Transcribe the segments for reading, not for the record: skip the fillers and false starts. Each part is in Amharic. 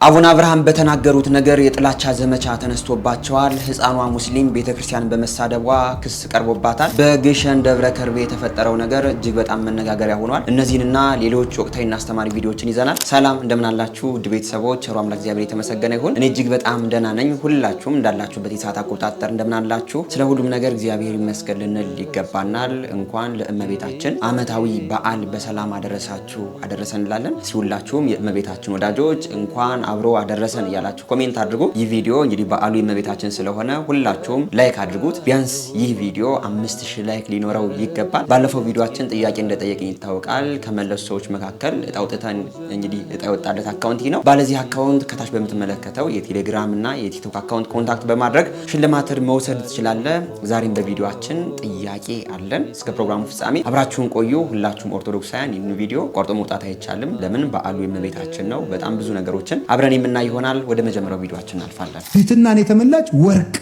አቡነ አብርሃም በተናገሩት ነገር የጥላቻ ዘመቻ ተነስቶባቸዋል። ህፃኗ ሙስሊም ቤተክርስቲያን በመሳደቧ ክስ ቀርቦባታል። በግሸን ደብረ ከርቤ የተፈጠረው ነገር እጅግ በጣም መነጋገሪያ ሆኗል። እነዚህንና ሌሎች ወቅታዊና አስተማሪ ቪዲዮዎችን ይዘናል። ሰላም እንደምናላችሁ ውድ ቤተሰቦች፣ ሩህ አምላክ እግዚአብሔር የተመሰገነ ይሁን። እኔ እጅግ በጣም ደህና ነኝ። ሁላችሁም እንዳላችሁበት የሰዓት አቆጣጠር እንደምናላችሁ ስለ ሁሉም ነገር እግዚአብሔር ይመስገን ልንል ይገባናል። እንኳን ለእመቤታችን ዓመታዊ በዓል በሰላም አደረሳችሁ አደረሰን እንላለን። ሁላችሁም የእመቤታችን ወዳጆች እንኳን አብሮ አደረሰን እያላችሁ ኮሜንት አድርጉ። ይህ ቪዲዮ እንግዲህ በዓሉ የእመቤታችን ስለሆነ ሁላችሁም ላይክ አድርጉት። ቢያንስ ይህ ቪዲዮ 5000 ላይክ ሊኖረው ይገባል። ባለፈው ቪዲዮአችን ጥያቄ እንደጠየቀኝ ይታወቃል። ከመለሱ ሰዎች መካከል እጣውጥተን እንግዲህ እጣ የወጣለት አካውንት ነው። ባለዚህ አካውንት ከታች በምትመለከተው የቴሌግራም እና የቲክቶክ አካውንት ኮንታክት በማድረግ ሽልማትን መውሰድ ትችላለህ። ዛሬም በቪዲዮአችን ጥያቄ አለን። እስከ ፕሮግራሙ ፍጻሜ አብራችሁን ቆዩ። ሁላችሁም ኦርቶዶክሳውያን ይህን ቪዲዮ ቆርጦ መውጣት አይቻልም። ለምን በዓሉ የእመቤታችን ነው። በጣም ብዙ ነገሮችን አብረን የምናይ ይሆናል። ወደ መጀመሪያው ቪዲዮአችን እናልፋለን። ትህትናን የተመላች ወርቅ፣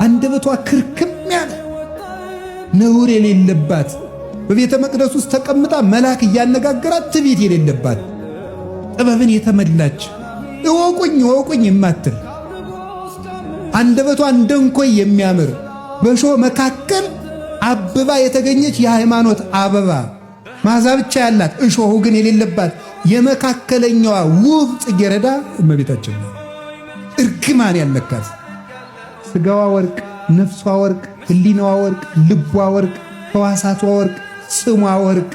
አንደበቷ ክርክም ያለ ነውር የሌለባት፣ በቤተ መቅደስ ውስጥ ተቀምጣ መልአክ እያነጋገራት ትዕቢት የሌለባት፣ ጥበብን የተመላች እወቁኝ እወቁኝ የማትል፣ አንደበቷ እንደ እንኮይ የሚያምር፣ በእሾህ መካከል አብባ የተገኘች የሃይማኖት አበባ መዓዛ ብቻ ያላት እሾሁ ግን የሌለባት የመካከለኛዋ ውብ ጽጌረዳ እመቤታችን ነው። እርግማን ያለካት ስጋዋ ወርቅ፣ ነፍሷ ወርቅ፣ ህሊናዋ ወርቅ፣ ልቧ ወርቅ፣ ሕዋሳቷ ወርቅ፣ ጽሟ ወርቅ፣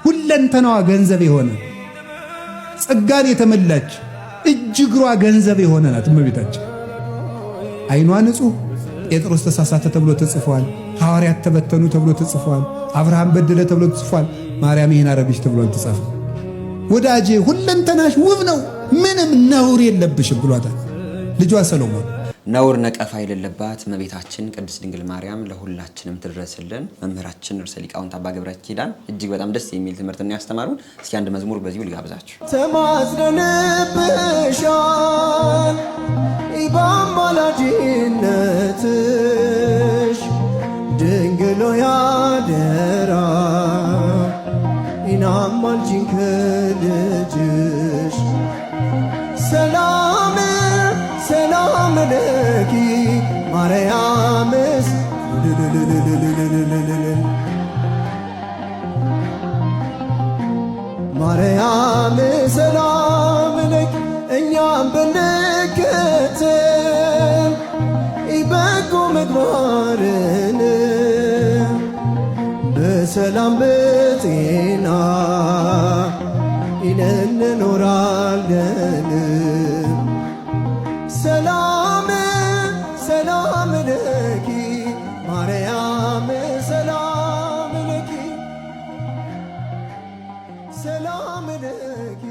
ሁለንተናዋ ገንዘብ የሆነ ጸጋን የተመላች እጅ እግሯ ገንዘብ የሆነ ናት እመቤታችን። ዓይኗ ንጹሕ፣ ጴጥሮስ ተሳሳተ ተብሎ ተጽፏል። ሐዋርያት ተበተኑ ተብሎ ተጽፏል። አብርሃም በደለ ተብሎ ተጽፏል። ማርያም ይህን አረገች ተብሎ ተጻፈ። ወዳጄ ሁለንተናሽ ውብ ነው፣ ምንም ነውር የለብሽም ብሏታል ልጇ ሰሎሞን። ነውር ነቀፋ የሌለባት እመቤታችን ቅድስት ድንግል ማርያም ለሁላችንም ትድረስልን። መምህራችን ርዕሰ ሊቃውንት አባ ገብረ ኪዳን እጅግ በጣም ደስ የሚል ትምህርት ነው ያስተማሩን። እስኪ አንድ መዝሙር በዚሁ ልጋብዛችሁ። ተማጽነንብሻል በአማላጅነትሽ ድንግሎ ያደራ ኢናማልጂን ከልጅሽ ሰላም ሰላም ለኪ ማርያምስ ማርያም ሰላም ለኪ እኛም ብንከተል በጎ ምግባርን በሰላም በጤና እንኖራለን። ሰላም ሰላም ለኪ ማርያም ሰላም ለኪ ሰላም ለኪ።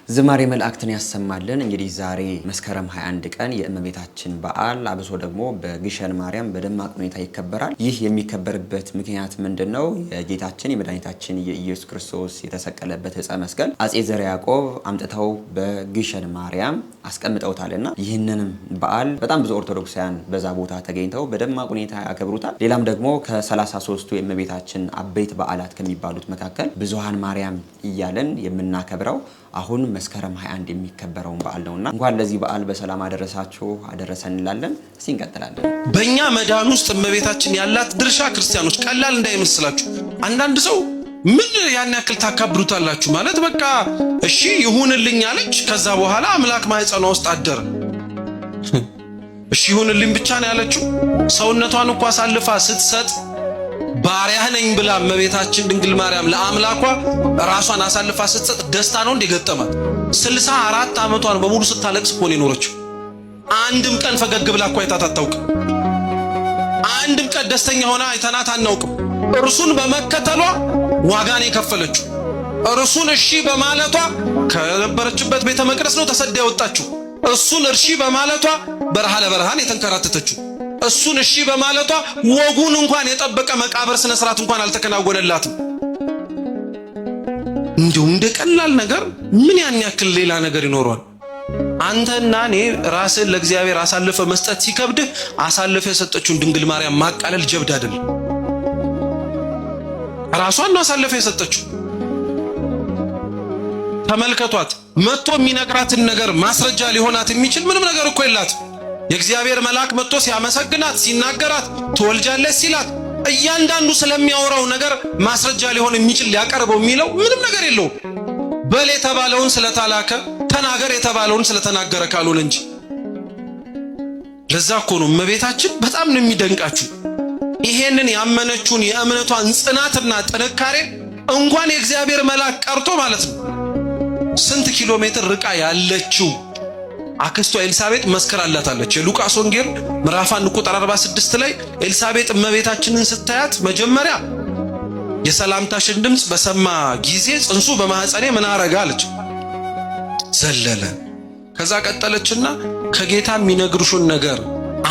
ዝማሬ መላእክትን ያሰማልን። እንግዲህ ዛሬ መስከረም 21 ቀን የእመቤታችን በዓል አብሶ ደግሞ በግሸን ማርያም በደማቅ ሁኔታ ይከበራል። ይህ የሚከበርበት ምክንያት ምንድነው? የጌታችን የመድኃኒታችን የኢየሱስ ክርስቶስ የተሰቀለበት ዕፀ መስቀል አጼ ዘርዓ ያዕቆብ አምጥተው በግሸን ማርያም አስቀምጠውታልና ይህንንም በዓል በጣም ብዙ ኦርቶዶክሳውያን በዛ ቦታ ተገኝተው በደማቅ ሁኔታ ያከብሩታል። ሌላም ደግሞ ከ33ቱ የእመቤታችን አበይት በዓላት ከሚባሉት መካከል ብዙኃን ማርያም እያለን የምናከብረው አሁን መስከረም 21 የሚከበረውን በዓል ነውና እንኳን ለዚህ በዓል በሰላም አደረሳችሁ አደረሰን እንላለን። እስቲ እንቀጥላለን። በእኛ መዳን ውስጥ እመቤታችን ያላት ድርሻ ክርስቲያኖች ቀላል እንዳይመስላችሁ። አንዳንድ ሰው ምን ያን ያክል ታካብሩታላችሁ ማለት በቃ እሺ ይሁንልኝ አለች፣ ከዛ በኋላ አምላክ ማህፀኗ ውስጥ አደረ። እሺ ይሁንልኝ ብቻ ነው ያለችው። ሰውነቷን እንኳን አሳልፋ ስትሰጥ ባሪያህ ነኝ ብላ እመቤታችን ድንግል ማርያም ለአምላኳ ራሷን አሳልፋ ስትሰጥ ደስታ ነው እንደገጠማት። 64 ዓመቷን በሙሉ ስታለቅስ እኮ ነው የኖረችው። አንድም ቀን ፈገግ ብላ እኮ አይታት አታውቅም። አንድም ቀን ደስተኛ ሆና አይተናት አናውቅም። እርሱን በመከተሏ ዋጋን የከፈለችው፣ እርሱን እሺ በማለቷ ከነበረችበት ቤተ መቅደስ ነው ተሰዳ የወጣችው። እሱን እሺ በማለቷ በረሃ ለበረሃን የተንከራተተችው። እሱን እሺ በማለቷ ወጉን እንኳን የጠበቀ መቃብር ስነ ስርዓት እንኳን አልተከናወነላትም። እንደው እንደ ቀላል ነገር ምን ያን ያክል ሌላ ነገር ይኖራል? አንተና እኔ ራስን ለእግዚአብሔር አሳልፈ መስጠት ሲከብድህ አሳልፈ የሰጠችውን ድንግል ማርያም ማቃለል ጀብድ አይደለም። ራሷን ነው አሳልፈ የሰጠችው። ተመልከቷት። መጥቶ የሚነግራትን ነገር ማስረጃ ሊሆናት የሚችል ምንም ነገር እኮ የላት። የእግዚአብሔር መልአክ መጥቶ ሲያመሰግናት ሲናገራት ትወልጃለች ሲላት እያንዳንዱ ስለሚያወራው ነገር ማስረጃ ሊሆን የሚችል ሊያቀርበው የሚለው ምንም ነገር የለው። በል የተባለውን ስለተላከ ተናገር የተባለውን ስለተናገረ ካልሆነ እንጂ። ለዛ እኮ ነው እመቤታችን በጣም ነው የሚደንቃችሁ። ይሄንን ያመነችውን የእምነቷን ጽናትና ጥንካሬ እንኳን የእግዚአብሔር መልአክ ቀርቶ ማለት ነው ስንት ኪሎ ሜትር ርቃ ያለችው አክስቷ ኤልሳቤጥ መስከራላታለች። የሉቃስ ወንጌል ምዕራፍ 1 ቁጥር 46 ላይ ኤልሳቤጥ እመቤታችንን ስታያት መጀመሪያ የሰላምታሽን ድምጽ በሰማ ጊዜ ጽንሱ በማህፀኔ ምን አረጋ አለች፣ ዘለለ። ከዛ ቀጠለችና ከጌታ የሚነግሩሽን ነገር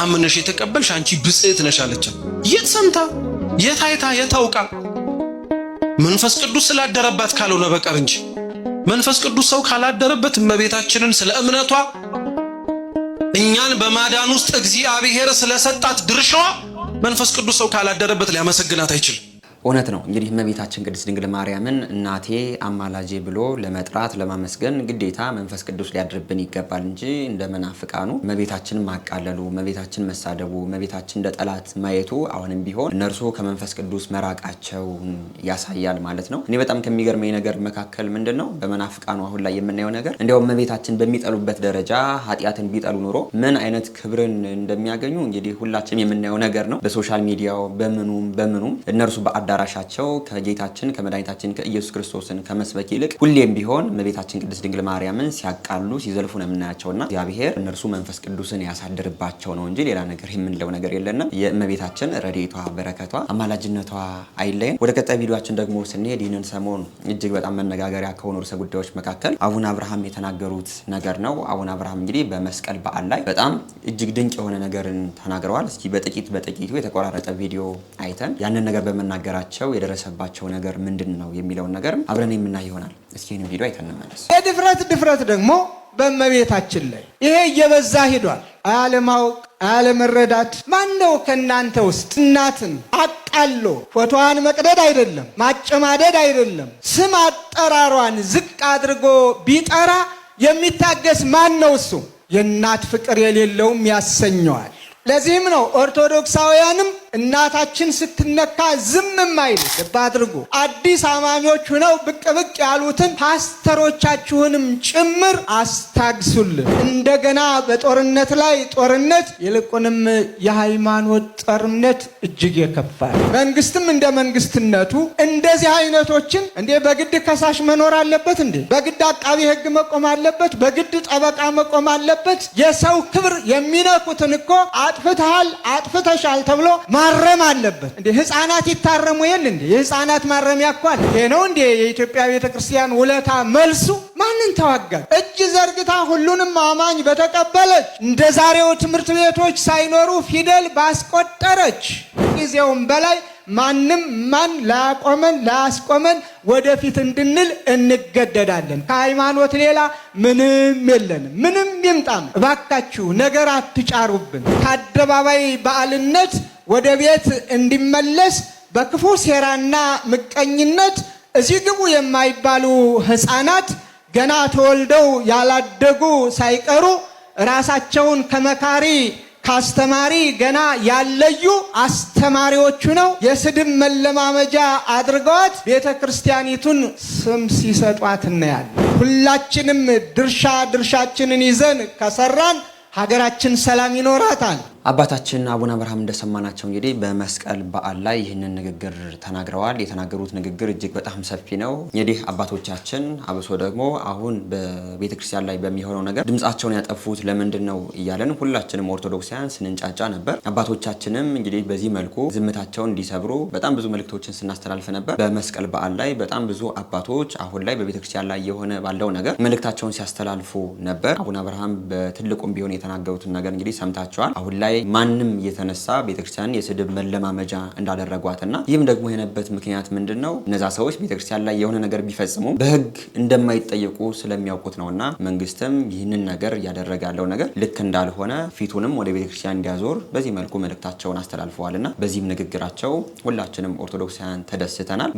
አምነሽ የተቀበልሽ አንቺ ብጽዕት ነሽ አለች። የት ሰምታ የት አይታ የት አውቃ? መንፈስ ቅዱስ ስላደረባት ካልሆነ በቀር እንጂ መንፈስ ቅዱስ ሰው ካላደረበት እመቤታችንን ስለ እምነቷ እኛን በማዳን ውስጥ እግዚአብሔር ስለሰጣት ድርሻዋ መንፈስ ቅዱስ ሰው ካላደረበት ሊያመሰግናት አይችልም። እውነት ነው። እንግዲህ እመቤታችን ቅድስት ድንግል ማርያምን እናቴ አማላጄ ብሎ ለመጥራት ለማመስገን ግዴታ መንፈስ ቅዱስ ሊያድርብን ይገባል እንጂ እንደ መናፍቃኑ እመቤታችንን ማቃለሉ፣ እመቤታችን መሳደቡ፣ እመቤታችን እንደ ጠላት ማየቱ አሁንም ቢሆን እነርሱ ከመንፈስ ቅዱስ መራቃቸው ያሳያል ማለት ነው። እኔ በጣም ከሚገርመኝ ነገር መካከል ምንድነው በመናፍቃኑ አሁን ላይ የምናየው ነገር እንዲያው እመቤታችን በሚጠሉበት ደረጃ ኃጢአትን ቢጠሉ ኑሮ ምን አይነት ክብርን እንደሚያገኙ እንግዲህ ሁላችንም የምናየው ነገር ነው። በሶሻል ሚዲያው በምኑም እነርሱ አዳራሻቸው ከጌታችን ከመድኃኒታችን ከኢየሱስ ክርስቶስን ከመስበክ ይልቅ ሁሌም ቢሆን እመቤታችን ቅድስት ድንግል ማርያምን ሲያቃሉ ሲዘልፉ ነው የምናያቸውና እግዚአብሔር እነርሱ መንፈስ ቅዱስን ያሳድርባቸው ነው እንጂ ሌላ ነገር የምንለው ነገር የለንም። የእመቤታችን ረድኤቷ በረከቷ አማላጅነቷ አይለየን። ወደ ቀጣይ ቪዲዮአችን ደግሞ ስንሄድ ይህንን ሰሞን እጅግ በጣም መነጋገሪያ ከሆኑ ርዕሰ ጉዳዮች መካከል አቡነ አብርሃም የተናገሩት ነገር ነው። አቡነ አብርሃም እንግዲህ በመስቀል በዓል ላይ በጣም እጅግ ድንቅ የሆነ ነገርን ተናግረዋል። እስኪ በጥቂቱ የተቆራረጠ ቪዲዮ አይተን ያንን ነገር በመናገር የደረሰባቸው ነገር ምንድነው የሚለውን ነገር አብረን የምናይ ይሆናል። እስኪ ይሄን ቪዲዮ አይተን እንመለስ። የድፍረት ደግሞ በእመቤታችን ላይ ይሄ እየበዛ ሄዷል። አለማወቅ አለመረዳት። ማነው ከናንተ ውስጥ እናትን አቃሎ ፎቶዋን መቅደድ አይደለም ማጨማደድ አይደለም ስም አጠራሯን ዝቅ አድርጎ ቢጠራ የሚታገስ ማን ነው? እሱ የእናት ፍቅር የሌለውም ያሰኘዋል። ለዚህም ነው ኦርቶዶክሳውያንም እናታችን ስትነካ ዝም ማይል ልብ አድርጎ አዲስ አማኞች ሆነው ብቅ ያሉትን ፓስተሮቻችሁንም ጭምር አስታግሱልን። እንደገና በጦርነት ላይ ጦርነት ይልቁንም የሃይማኖት ጦርነት እጅግ የከፋ መንግስትም እንደ መንግስትነቱ እንደዚህ አይነቶችን እንዴ በግድ ከሳሽ መኖር አለበት እንዴ? በግድ አቃቢ ህግ መቆም አለበት? በግድ ጠበቃ መቆም አለበት? የሰው ክብር የሚነኩትን እኮ አጥፍተሃል አጥፍተሻል ተብሎ ማረም አለበት እንዴ? ህፃናት ይታረሙ የለ እንዴ? የህፃናት ማረሚያ እኮ አለ። ይሄ ነው እንዴ የኢትዮጵያ ቤተክርስቲያን ውለታ መልሱ? ማንን ተዋጋች? እጅ ዘርግታ ሁሉንም አማኝ በተቀበለች፣ እንደ ዛሬው ትምህርት ቤቶች ሳይኖሩ ፊደል ባስቆጠረች፣ ጊዜውም በላይ ማንም ማን ላያስቆመን ወደፊት እንድንል እንገደዳለን። ከሃይማኖት ሌላ ምንም የለንም። ምንም ይምጣም እባካችሁ ነገር አትጫሩብን። ከአደባባይ በዓልነት ወደ ቤት እንዲመለስ በክፉ ሴራና ምቀኝነት እዚህ ግቡ የማይባሉ ህፃናት ገና ተወልደው ያላደጉ ሳይቀሩ ራሳቸውን ከመካሪ ካስተማሪ ገና ያለዩ አስተማሪዎቹ ነው የስድብ መለማመጃ አድርገዋት ቤተክርስቲያኒቱን ስም ሲሰጧት እናያለን። ሁላችንም ድርሻችንን ይዘን ከሰራን ሀገራችን ሰላም ይኖራታል። አባታችን አቡነ አብርሃም እንደሰማናቸው እንግዲህ በመስቀል በዓል ላይ ይህንን ንግግር ተናግረዋል። የተናገሩት ንግግር እጅግ በጣም ሰፊ ነው። እንግዲህ አባቶቻችን አብሶ ደግሞ አሁን በቤተክርስቲያን ላይ በሚሆነው ነገር ድምጻቸውን ያጠፉት ለምንድን ነው እያለን ሁላችንም ኦርቶዶክሳውያን ስንንጫጫ ነበር። አባቶቻችንም እንግዲህ በዚህ መልኩ ዝምታቸውን እንዲሰብሩ በጣም ብዙ መልእክቶችን ስናስተላልፍ ነበር። በመስቀል በዓል ላይ በጣም ብዙ አባቶች አሁን ላይ በቤተክርስቲያን ላይ የሆነ ባለው ነገር መልእክታቸውን ሲያስተላልፉ ነበር። አቡነ አብርሃም በትልቁም ቢሆን የተናገሩትን ነገር እንግዲህ ሰምታቸዋል። አሁን ላይ ላይ ማንም እየተነሳ ቤተክርስቲያን የስድብ መለማመጃ እንዳደረጓትና ይህም ደግሞ የሆነበት ምክንያት ምንድነው? እነዛ ሰዎች ቤተክርስቲያን ላይ የሆነ ነገር ቢፈጽሙ በህግ እንደማይጠየቁ ስለሚያውቁት ነውና መንግስትም ይህንን ነገር እያደረገ ያለው ነገር ልክ እንዳልሆነ ፊቱንም ወደ ቤተክርስቲያን እንዲያዞር በዚህ መልኩ መልእክታቸውን አስተላልፈዋልና በዚህም ንግግራቸው ሁላችንም ኦርቶዶክሳውያን ተደስተናል።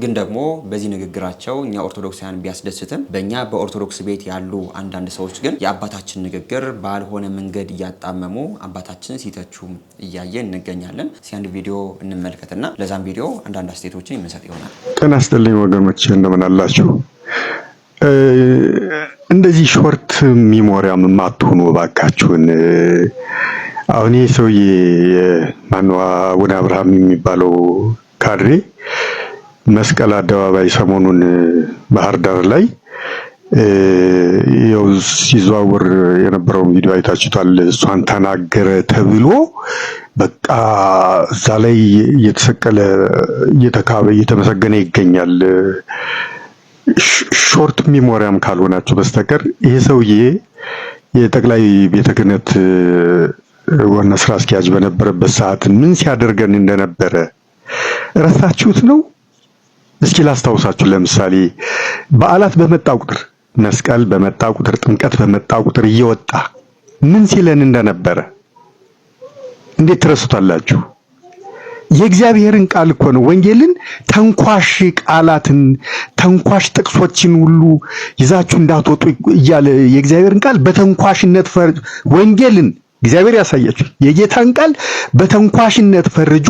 ግን ደግሞ በዚህ ንግግራቸው እኛ ኦርቶዶክሳውያን ቢያስደስትም በእኛ በኦርቶዶክስ ቤት ያሉ አንዳንድ ሰዎች ግን የአባታችን ንግግር ባልሆነ መንገድ እያጣመሙ አባታችን ሲተቹም እያየን እንገኛለን። ሲያንድ ቪዲዮ እንመልከትና ለዛም ቪዲዮ አንዳንድ አስተያየቶችን የምንሰጥ ይሆናል። ጤና ይስጥልኝ ወገኖች፣ እንደምን አላችሁ? እንደዚህ ሾርት ሚሞሪያም ማትሆኑ ባካችሁን። አሁን ይህ ሰውዬ ማነው አቡነ አብርሃም የሚባለው ካድሬ መስቀል አደባባይ ሰሞኑን ባህር ዳር ላይ ያው ሲዘዋወር የነበረውን ቪዲዮ አይታችኋል። እሷን ተናገረ ተብሎ በቃ እዛ ላይ እየተሰቀለ እየተካበ እየተመሰገነ ይገኛል። ሾርት ሚሞሪያም ካልሆናችሁ በስተቀር ይሄ ሰውዬ የጠቅላይ ቤተ ክህነት ዋና ስራ አስኪያጅ በነበረበት ሰዓት ምን ሲያደርገን እንደነበረ ረሳችሁት ነው? እስኪ ላስታውሳችሁ። ለምሳሌ በዓላት በመጣ ቁጥር፣ መስቀል በመጣ ቁጥር፣ ጥምቀት በመጣ ቁጥር እየወጣ ምን ሲለን እንደነበረ እንዴት ትረሱታላችሁ? የእግዚአብሔርን ቃል እኮ ነው። ወንጌልን ተንኳሽ ቃላትን ተንኳሽ ጥቅሶችን ሁሉ ይዛችሁ እንዳትወጡ እያለ የእግዚአብሔርን ቃል በተንኳሽነት ወንጌልን እግዚአብሔር ያሳያችሁ የጌታን ቃል በተንኳሽነት ፈርጆ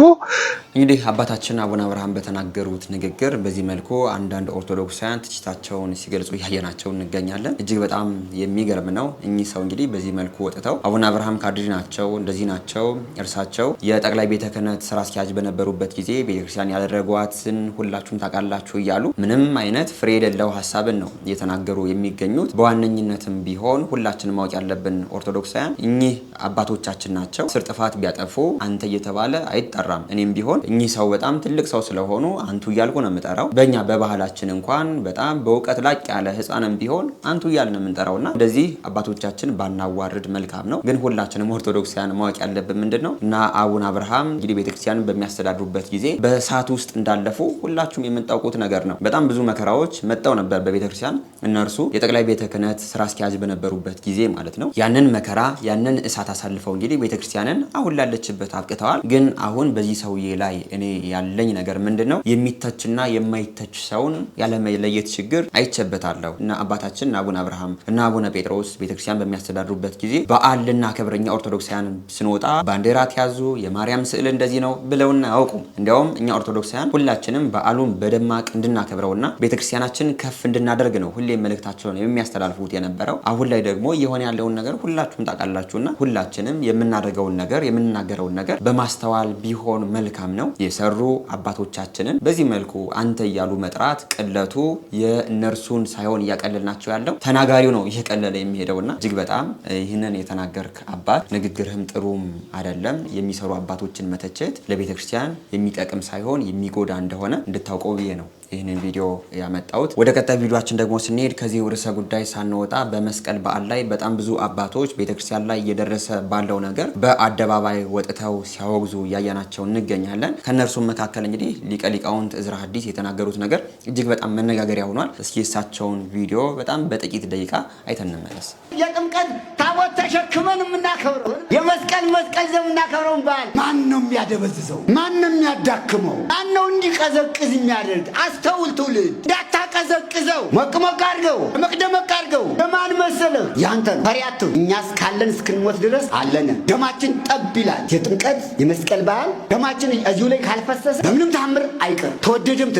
እንግዲህ አባታችን አቡነ አብርሃም በተናገሩት ንግግር በዚህ መልኩ አንዳንድ ኦርቶዶክሳውያን ትችታቸውን ሲገልጹ ያየናቸው እንገኛለን። እጅግ በጣም የሚገርም ነው። እኚህ ሰው እንግዲህ በዚህ መልኩ ወጥተው አቡነ አብርሃም ካድሬ ናቸው፣ እንደዚህ ናቸው፣ እርሳቸው የጠቅላይ ቤተ ክህነት ስራ አስኪያጅ በነበሩበት ጊዜ ቤተክርስቲያን ያደረጓትን ሁላችሁም ታውቃላችሁ እያሉ ምንም አይነት ፍሬ የሌለው ሀሳብን ነው እየተናገሩ የሚገኙት። በዋነኝነትም ቢሆን ሁላችንም ማወቅ ያለብን ኦርቶዶክሳውያን እኚህ አባቶቻችን ናቸው። ስር ጥፋት ቢያጠፉ አንተ እየተባለ አይጠራም። እኔም ቢሆን እኚህ ሰው በጣም ትልቅ ሰው ስለሆኑ አንቱ እያልኩ ነው የምጠራው። በእኛ በባህላችን እንኳን በጣም በእውቀት ላቅ ያለ ህፃንም ቢሆን አንቱ እያልን ነው የምንጠራውና እንደዚህ አባቶቻችን ባናዋርድ መልካም ነው። ግን ሁላችንም ኦርቶዶክሳውያን ማወቅ ያለብን ምንድነው እና አቡነ አብርሃም እንግዲህ ቤተክርስቲያንን በሚያስተዳድሩበት ጊዜ በእሳት ውስጥ እንዳለፉ ሁላችሁም የምታውቁት ነገር ነው። በጣም ብዙ መከራዎች መጣው ነበር በቤተክርስቲያን። እነርሱ የጠቅላይ ቤተ ክህነት ስራ አስኪያጅ በነበሩበት ጊዜ ማለት ነው። ያንን መከራ ያንን እሳት አሳልፈው እንግዲህ ቤተክርስቲያንን አሁን ላለችበት አብቅተዋል። ግን አሁን በዚህ ሰውዬ ላይ እኔ ያለኝ ነገር ምንድነው የሚተችና የማይተች ሰውን ያለመለየት ችግር አይቸበታለሁ እና አባታችን አቡነ አብርሃም እና አቡነ ጴጥሮስ ቤተክርስቲያን በሚያስተዳድሩበት ጊዜ በዓል ልናከብረኛ ኦርቶዶክሳውያን ስንወጣ ባንዲራ ያዙ የማርያም ስዕል እንደዚህ ነው ብለውና አያውቁም። እንዲያውም እኛ ኦርቶዶክሳውያን ሁላችንም በዓሉን በደማቅ እንድናከብረውና ቤተክርስቲያናችን ከፍ እንድናደርግ ነው ሁሌ መልእክታቸውን የሚያስተላልፉት የነበረው። አሁን ላይ ደግሞ የሆነ ያለውን ነገር ሁላችሁም ታውቃላችሁና ሁላችንም የምናደርገውን ነገር የምንናገረውን ነገር በማስተዋል ቢሆን መልካም ነው። የሰሩ አባቶቻችንን በዚህ መልኩ አንተ እያሉ መጥራት ቅለቱ የእነርሱን ሳይሆን እያቀለልናቸው ያለው ተናጋሪው ነው እየቀለለ የሚሄደውና እጅግ በጣም ይህንን የተናገርክ አባት ንግግርህም ጥሩም አይደለም። የሚሰሩ አባቶችን መተቸት ለቤተክርስቲያን የሚጠቅም ሳይሆን የሚጎዳ እንደሆነ እንድታውቀው ብዬ ነው ይህንን ቪዲዮ ያመጣሁት። ወደ ቀጣይ ቪዲዮአችን ደግሞ ስንሄድ ከዚህ ርዕሰ ጉዳይ ሳንወጣ በመስቀል በዓል ላይ በጣም ብዙ አባቶች ቤተክርስቲያን ላይ እየደረሰ ባለው ነገር በአደባባይ ወጥተው ሲያወግዙ እያየናቸው እንገኛለን። ከነርሱም መካከል እንግዲህ ሊቀ ሊቃውንት እዝራ ሐዲስ የተናገሩት ነገር እጅግ በጣም መነጋገሪያ ሆኗል። እስኪ እሳቸውን ቪዲዮ በጣም በጥቂት ደቂቃ አይተን እንመለስ። የጥምቀት ታቦት ተሸክመን የምናከብረው የመስቀል ዘመን የምናከብረው በዓል ማን ነው የሚያደበዝዘው? ማን ነው የሚያዳክመው? ማን ነው እንዲቀዘቅዝ የሚያደርግ? አስተውል ትውልድ፣ እንዳታቀዘቅዘው ሞቅ ሞቅ አድርገው ደመቅ አድርገው። ለማን መሰለህ? ያንተ ነው። ፈሪያቱ እኛስ ካለን እስክንሞት ድረስ አለን። ደማችን ጠብ ይላል። የጥምቀት የመስቀል በዓል ደማችን እዚሁ ላይ ካልፈሰሰ በምንም ታምር አይቀርም። ተወደደም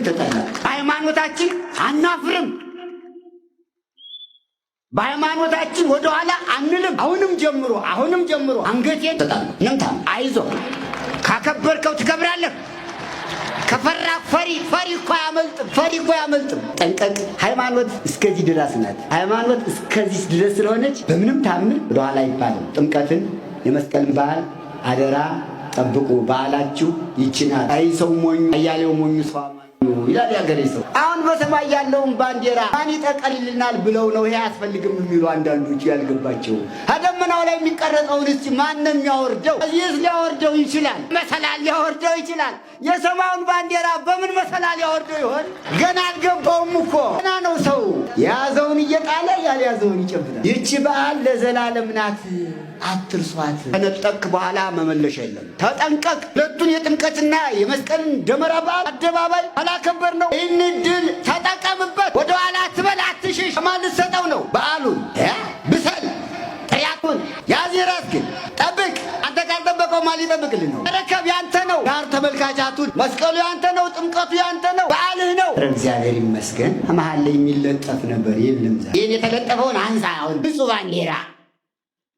ተጠላ ሃይማኖታችን አናፍርም። በሃይማኖታችን ወደ ኋላ አንልም። አሁንም ጀምሮ አንገቴን ተጣሉ ነምታ አይዞ ካከበርከው ትከብራለህ። ከፈራ ፈሪ እኮ አያመልጥም። ጠንቀቅ። ሃይማኖት እስከዚህ ድረስ ናት። ሃይማኖት እስከዚህ ድረስ ስለሆነች በምንም ታምር ወደ ኋላ አይባልም። ጥምቀትን የመስቀል በዓል አደራ ጠብቁ። በዓላችሁ ይችናል። አይ ሰው ሞኙ አያሌው ሞኙ ሰው ይላል ያገሬ ሰው። አሁን በሰማይ ያለውን ባንዲራ ማን ይጠቀልልናል ብለው ነው ይሄ አያስፈልግም የሚሉ አንዳንዶች ያልገባቸው። ከደመናው ላይ የሚቀረጸውን እስቲ ማን ነው የሚያወርደው? እዚህስ ሊያወርደው ይችላል? መሰላል ሊያወርደው ይችላል? የሰማዩን ባንዲራ በምን መሰላል ያወርደው ይሆን? ገና አልገባውም እኮ ገና ነው። ሰው የያዘውን እየጣለ ያልያዘውን ይጨብጣል። ይቺ በዓል ለዘላለም ናት፣ አትርሷት። ከነጠቅ በኋላ መመለሻ የለም። ተጠንቀቅ። ሁለቱን የጥምቀትና የመስቀልን ደመራ በዓል አደባባይ አላከበር ነው። ይህን ድል ተጠቀምበት። ወደ ኋላ ትበል አትሽሽ። ማን ልትሰጠው ነው በዓሉን? ብሰል ጥሪያቱን ያዝ ራስህን ጠብቅ። አንተ ካልጠበቀው ማን ሊጠብቅልህ ነው? ረከብ ያንተ ነው። ዳር ተመልካቻቱን መስቀሉ ያንተ ነው። ጥምቀቱ ያንተ ነው። በዓልህ ነው። እግዚአብሔር ይመስገን። መሀል ላይ የሚለጠፍ ነበር የለም። ይህን የተለጠፈውን አንሳ። አሁን ብፁዕ ባንዲራ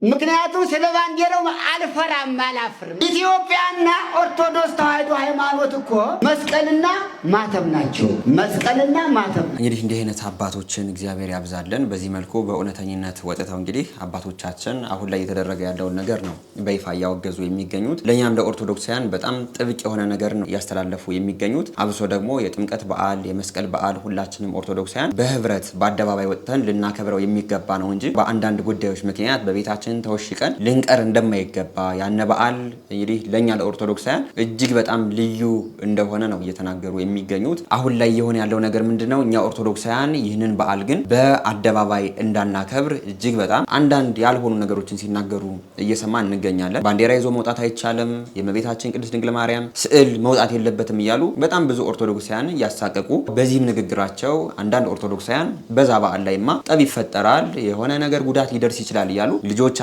ምክንያቱም ስለ ባንዲራው አልፈራም አላፍርም። ኢትዮጵያና ኦርቶዶክስ ተዋሕዶ ሃይማኖት እኮ መስቀልና ማተብ ናቸው። መስቀልና ማተብ። እንግዲህ እንዲህ አይነት አባቶችን እግዚአብሔር ያብዛልን። በዚህ መልኩ በእውነተኝነት ወጥተው እንግዲህ አባቶቻችን አሁን ላይ እየተደረገ ያለውን ነገር ነው በይፋ እያወገዙ የሚገኙት። ለእኛም ለኦርቶዶክሳውያን በጣም ጥብቅ የሆነ ነገር ነው እያስተላለፉ የሚገኙት። አብሶ ደግሞ የጥምቀት በዓል የመስቀል በዓል ሁላችንም ኦርቶዶክሳውያን በህብረት በአደባባይ ወጥተን ልናከብረው የሚገባ ነው እንጂ በአንዳንድ ጉዳዮች ምክንያት በቤታችን ተወሽቀን ልንቀር እንደማይገባ ያነ በዓል እንግዲህ ለኛ ለኦርቶዶክሳውያን እጅግ በጣም ልዩ እንደሆነ ነው እየተናገሩ የሚገኙት። አሁን ላይ የሆነ ያለው ነገር ምንድነው? እኛ ኦርቶዶክሳውያን ይህንን በዓል ግን በአደባባይ እንዳናከብር እጅግ በጣም አንዳንድ ያልሆኑ ነገሮችን ሲናገሩ እየሰማን እንገኛለን። ባንዲራ ይዞ መውጣት አይቻልም፣ የእመቤታችን ቅድስት ድንግል ማርያም ስዕል መውጣት የለበትም እያሉ በጣም ብዙ ኦርቶዶክሳውያን እያሳቀቁ፣ በዚህም ንግግራቸው አንዳንድ ኦርቶዶክሳውያን በዛ በዓል ላይማ ጠብ ይፈጠራል፣ የሆነ ነገር ጉዳት ሊደርስ ይችላል እያሉ ልጆቻቸውን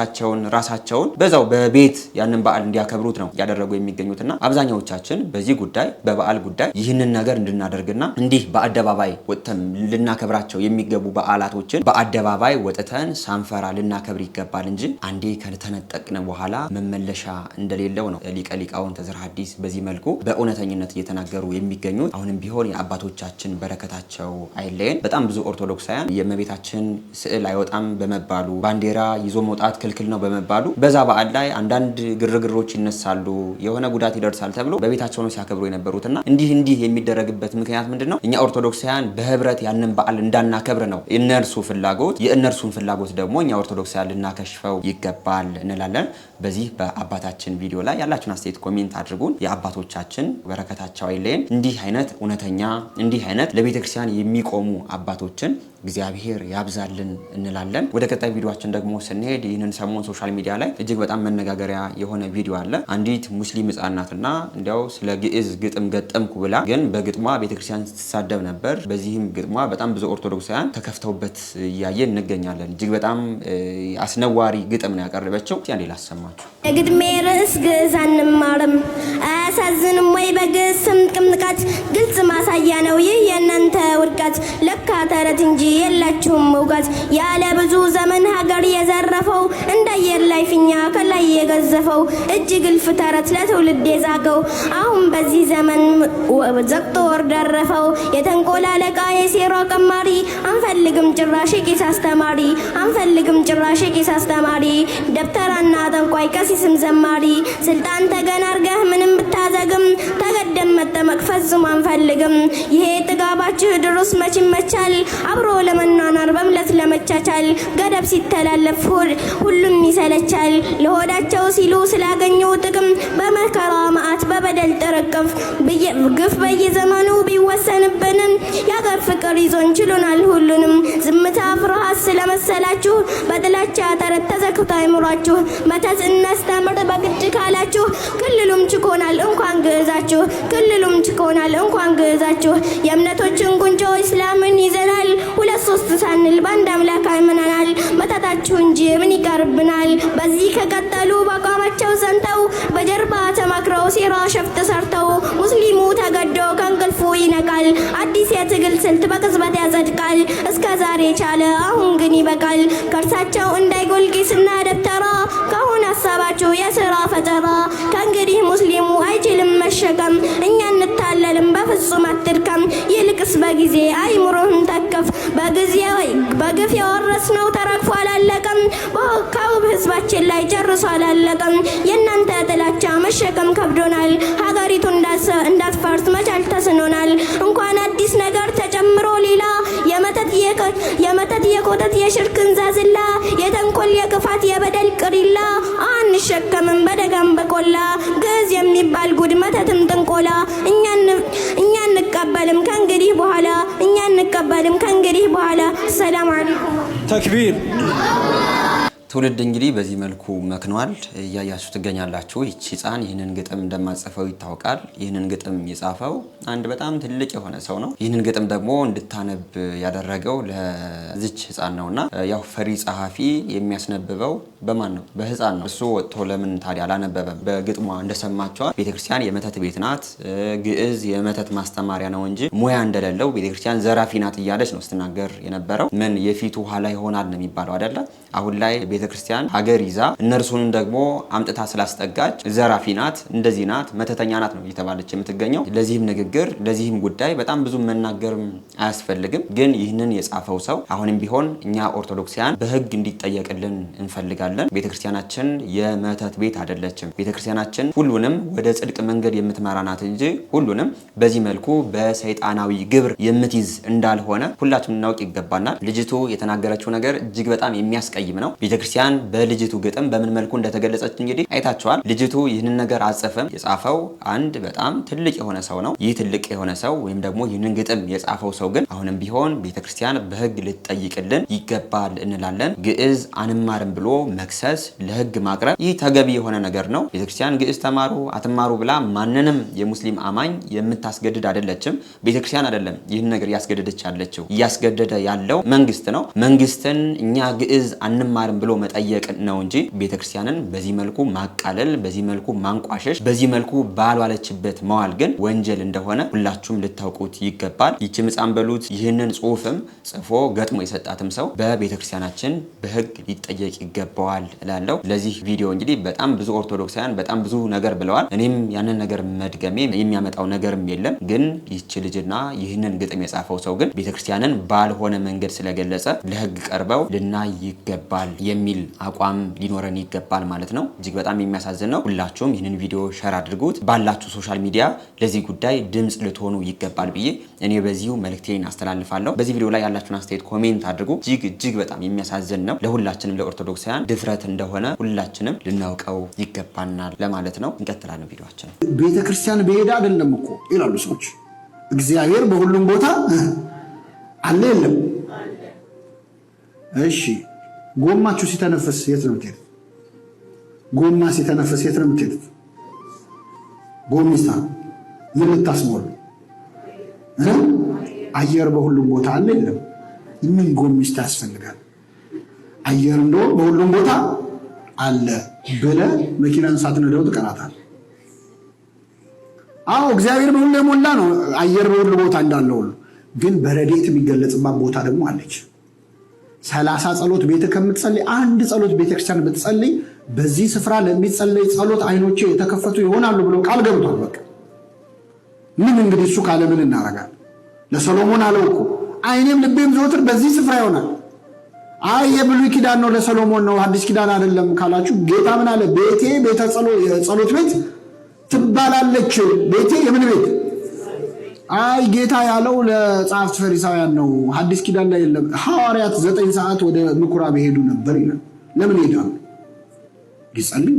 ራሳቸውን በዛው በቤት ያንን በዓል እንዲያከብሩት ነው ያደረጉ የሚገኙትና አብዛኛዎቻችን በዚህ ጉዳይ በበዓል ጉዳይ ይህንን ነገር እንድናደርግና እንዲህ በአደባባይ ወጥተን ልናከብራቸው የሚገቡ በዓላቶችን በአደባባይ ወጥተን ሳንፈራ ልናከብር ይገባል እንጂ አንዴ ከተነጠቅን በኋላ መመለሻ እንደሌለው ነው ሊቀ ሊቃውንት ተዘራ ሐዲስ በዚህ መልኩ በእውነተኝነት እየተናገሩ የሚገኙት። አሁንም ቢሆን የአባቶቻችን በረከታቸው አይለየን። በጣም ብዙ ኦርቶዶክሳውያን የእመቤታችን ስዕል አይወጣም በመባሉ ባንዲራ ይዞ መውጣት ክልክል ነው በመባሉ በዛ በዓል ላይ አንዳንድ ግርግሮች ይነሳሉ፣ የሆነ ጉዳት ይደርሳል ተብሎ በቤታቸው ነው ሲያከብሩ የነበሩትና እንዲህ የሚደረግበት ምክንያት ምንድነው? እኛ ኦርቶዶክሳውያን በህብረት ያንን በዓል እንዳናከብር ነው የእነርሱ ፍላጎት። የእነርሱን ፍላጎት ደግሞ እኛ ኦርቶዶክሳውያን ልናከሽፈው ይገባል እንላለን። በዚህ በአባታችን ቪዲዮ ላይ ያላችሁን አስተያየት ኮሜንት አድርጉን። የአባቶቻችን በረከታቸው አይለየን። እንዲህ አይነት እውነተኛ እንዲህ አይነት ለቤተክርስቲያን የሚቆሙ አባቶችን እግዚአብሔር ያብዛልን እንላለን። ወደ ቀጣይ ቪዲዮአችን ደግሞ ስንሄድ ይህንን ሰሞን ሶሻል ሚዲያ ላይ እጅግ በጣም መነጋገሪያ የሆነ ቪዲዮ አለ። አንዲት ሙስሊም ህጻናትና እንዲያው ስለ ግዕዝ ግጥም ገጠምኩ ብላ ግን በግጥሟ ቤተክርስቲያን ስትሳደብ ነበር። በዚህም ግጥሟ በጣም ብዙ ኦርቶዶክሳውያን ተከፍተውበት እያየን እንገኛለን። እጅግ በጣም አስነዋሪ ግጥም ነው ያቀረበችው። ያንዴ ላሰማችሁ። የግጥሜ ርዕስ ግዕዝ አንማርም አያሳዝንም ወይ? በግዕዝ ስም ቅምጥቃት ግልጽ ማሳያ ነው ይህ የእናንተ ውድቀት። ለካ ተረት እንጂ የላችሁም እውቀት። ያለ ብዙ ዘመን ሀገር የዘረፈው እንዳየር ላይ ፊኛ ከላይ የገዘፈው እጅግ እልፍ ተረት ለትውልድ የዛገው አሁን በዚህ ዘመን ዘግቶ ወር ደረፈው። የተንኮል አለቃ የሴራ ቀማሪ አንፈልግም ጭራሽ ቄስ አስተማሪ አንፈልግም ጭራሽ ቄስ አስተማሪ ደብተራና ጠንቋይ ቀሲስም ዘማሪ ስልጣን ተገን አርገህ ምንም ብታዘግም ተገደም መጠመቅ ፈጽሞ አንፈልግም። ይሄ ጥጋባችሁ ድሮስ መች ይመቻል አብሮ ለመኗኗር በምለት ለመቻቻል ገደብ ሲተላለፍ ሁሉም ይሰለቻል። ለሆዳቸው ሲሉ ስላገኘው ጥቅም በመከራ መዓት በበደል ጥርቅፍ ግፍ በየዘመኑ ቢወሰንብንም የአገር ፍቅር ይዞን ችሎናል ሁሉንም። ዝምታ ፍርሃት ስለመሰላችሁ በጥላቻ ተረት ተዘግቶ አይምሯችሁ መተት እናስተምር በግድ ካላችሁ ክልሉም ችኮናል እንኳን ግዕዛችሁ ክልሉም ችኮናል እንኳን ግዕዛችሁ። የእምነቶችን ጉንጮ እስላምን ይዘናል ሁለት ሶስት ሳንል በአንድ አምላክ አምነናል። መተታችሁ እንጂ ምን ይቀርብናል? በዚህ ከቀጠሉ በአቋማቸው ዘንተው በጀርባ ተማክረው ሴራ ሸፍጥ ሰርተው ሙስሊሙ ተገዶ ከእንቅልፉ ይነቃል። አዲስ የትግል ስልት በቅጽበት ያጸድቃል። እስከ ዛሬ ቻለ አሁን ግን ይበቃል። ከእርሳቸው እንዳይጎል ቄስና ደብተራ ከአሁን ሀሳባችሁ የስራ ፈጠራ። ከእንግዲህ ሙስሊሙ አይችልም መሸከም እኛ እንታለልም በፍጹም አትድከም። ይልቅስ በጊዜ አይምሮህን ተከፍ በጊዜ በግፍ የወረስነው ተረግፎ አላለቀም። በወካው ህዝባችን በህዝባችን ላይ ጨርሶ አላለቀም። የእናንተ ጥላቻ መሸከም ከብዶናል። ሀገሪቱ እንዳትፈርስ መቻል ተስኖናል። እንኳን አዲስ ነገር ተጨምሮ ሌላ የመተት የኮተት የሽርክ እንዛዝላ የተንኮል የክፋት የበደል ቅሪላ አንሸከምም በደጋም በቆላ ግዕዝ የሚባል ጉድ መተትም ጥንቆላ እኛ እንቀበልም ከእንግዲህ በኋላ ሰላም አለይኩም ተክቢር። ትውልድ እንግዲህ በዚህ መልኩ መክኗል። እያያችሁ ትገኛላችሁ። ይቺ ህፃን ይህንን ግጥም እንደማጽፈው ይታወቃል። ይህንን ግጥም የጻፈው አንድ በጣም ትልቅ የሆነ ሰው ነው። ይህንን ግጥም ደግሞ እንድታነብ ያደረገው ለዚች ህፃን ነውና ያው ፈሪ ጸሐፊ የሚያስነብበው በማን ነው? በህፃን ነው። እሱ ወጥቶ ለምን ታዲያ አላነበበም? በግጥሟ እንደሰማቸዋል ቤተክርስቲያን የመተት ቤት ናት፣ ግዕዝ የመተት ማስተማሪያ ነው እንጂ ሙያ እንደሌለው ቤተክርስቲያን ዘራፊ ናት እያለች ነው ስትናገር የነበረው። ምን የፊቱ ኋላ ይሆናል ነው የሚባለው አይደለ? አሁን ላይ ቤተክርስቲያን ሀገር ይዛ እነርሱንም ደግሞ አምጥታ ስላስጠጋች ዘራፊ ናት፣ እንደዚህ ናት፣ መተተኛ ናት ነው እየተባለች የምትገኘው። ለዚህም ንግግር ለዚህም ጉዳይ በጣም ብዙ መናገርም አያስፈልግም። ግን ይህንን የጻፈው ሰው አሁንም ቢሆን እኛ ኦርቶዶክሲያን በህግ እንዲጠየቅልን እንፈልጋለን። ቤተክርስቲያናችን የመተት ቤት አይደለችም። ቤተክርስቲያናችን ሁሉንም ወደ ጽድቅ መንገድ የምትመራ ናት እንጂ ሁሉንም በዚህ መልኩ በሰይጣናዊ ግብር የምትይዝ እንዳልሆነ ሁላችንም እናውቅ ይገባናል። ልጅቱ የተናገረችው ነገር እጅግ በጣም የሚያስቀይም ነው። ቤተክርስቲያን በልጅቱ ግጥም በምን መልኩ እንደተገለጸች እንግዲህ አይታችኋል። ልጅቱ ይህንን ነገር አጽፈም የጻፈው አንድ በጣም ትልቅ የሆነ ሰው ነው። ይህ ትልቅ የሆነ ሰው ወይም ደግሞ ይህንን ግጥም የጻፈው ሰው ግን አሁንም ቢሆን ቤተክርስቲያን በህግ ልትጠይቅልን ይገባል እንላለን። ግዕዝ አንማርም ብሎ መክሰስ፣ ለህግ ማቅረብ ይህ ተገቢ የሆነ ነገር ነው። ቤተክርስቲያን ግዕዝ ተማሩ አትማሩ ብላ ማንንም የሙስሊም አማኝ የምታስገድድ አይደለችም። ቤተክርስቲያን አይደለም ይህን ነገር እያስገደደች ያለችው፣ እያስገደደ ያለው መንግስት ነው። መንግስትን እኛ ግዕዝ አንማርም ብሎ መጠየቅ ነው እንጂ ቤተክርስቲያንን በዚህ መልኩ ማቃለል፣ በዚህ መልኩ ማንቋሸሽ፣ በዚህ መልኩ ባልዋለችበት መዋል ግን ወንጀል እንደሆነ ሁላችሁም ልታውቁት ይገባል። ይቺ ሕፃን በሉት ይህንን ጽሁፍም ጽፎ ገጥሞ የሰጣትም ሰው በቤተክርስቲያናችን በህግ ሊጠየቅ ይገባዋል እላለሁ። ለዚህ ቪዲዮ እንግዲህ በጣም ብዙ ኦርቶዶክሳውያን በጣም ብዙ ነገር ብለዋል። እኔም ያንን ነገር መድገሜ የሚያመጣው ነገርም የለም። ግን ይቺ ልጅና ይህንን ግጥም የጻፈው ሰው ግን ቤተክርስቲያንን ባልሆነ መንገድ ስለገለጸ ለህግ ቀርበው ልናይ ይገባል የሚል አቋም ሊኖረን ይገባል ማለት ነው። እጅግ በጣም የሚያሳዝን ነው። ሁላችሁም ይህንን ቪዲዮ ሸር አድርጉት። ባላችሁ ሶሻል ሚዲያ ለዚህ ጉዳይ ድምጽ ልትሆኑ ይገባል ብዬ እኔ በዚሁ መልእክቴን አስተላልፋለሁ። በዚህ ቪዲዮ ላይ ያላችሁን አስተያየት ኮሜንት አድርጉ። እጅግ በጣም የሚያሳዝን ነው። ለሁላችንም ለኦርቶዶክሳውያን ድፍረት እንደሆነ ሁላችንም ልናውቀው ይገባናል ለማለት ነው። እንቀጥላለን ቪዲዮአችን። ቤተክርስቲያን በሄዳ አይደለም እኮ ይላሉ ሰዎች። እግዚአብሔር በሁሉም ቦታ አለ የለም? እሺ ጎማችሁ ሲተነፍስ የት ነው የምትሄዱት? ጎማ ሲተነፍስ የት ነው የምትሄዱት? ጎሚስታ የምታስሞሉ አየር በሁሉም ቦታ አለ የለም? ምን ጎሚስታ ያስፈልጋል? አየር እንደው በሁሉም ቦታ አለ ብለህ መኪናን ሳትነዳው ትቀራታለህ። አዎ እግዚአብሔር በሁሉ የሞላ ነው። አየር በሁሉ ቦታ እንዳለው ሁሉ ግን በረድኤት የሚገለጽባት ቦታ ደግሞ አለች። 30 ጸሎት ቤተ ከምትጸልይ አንድ ጸሎት ቤተክርስቲያን ብትጸልይ በዚህ ስፍራ ለሚጸለይ ጸሎት አይኖቼ የተከፈቱ ይሆናሉ ብሎ ቃል ገብቷል። በቃ ምን እንግዲህ እሱ ካለ ምን እናረጋለን? ለሰሎሞን አለው እኮ አይኔም ልቤም ዘወትር በዚህ ስፍራ ይሆናል። አይ የብሉይ ኪዳን ነው ለሰሎሞን ነው አዲስ ኪዳን አይደለም ካላችሁ ጌታ ምን አለ? ቤቴ ቤተ ጸሎት ቤት ትባላለች። ቤቴ የምን ቤት? አይ ጌታ ያለው ለጸሐፍት ፈሪሳውያን ነው፣ አዲስ ኪዳን ላይ የለም። ሐዋርያት 9 ሰዓት ወደ ምኩራብ ሄዱ ነበር ይላል። ለምን ሄዳሉ? ይጸልዩ።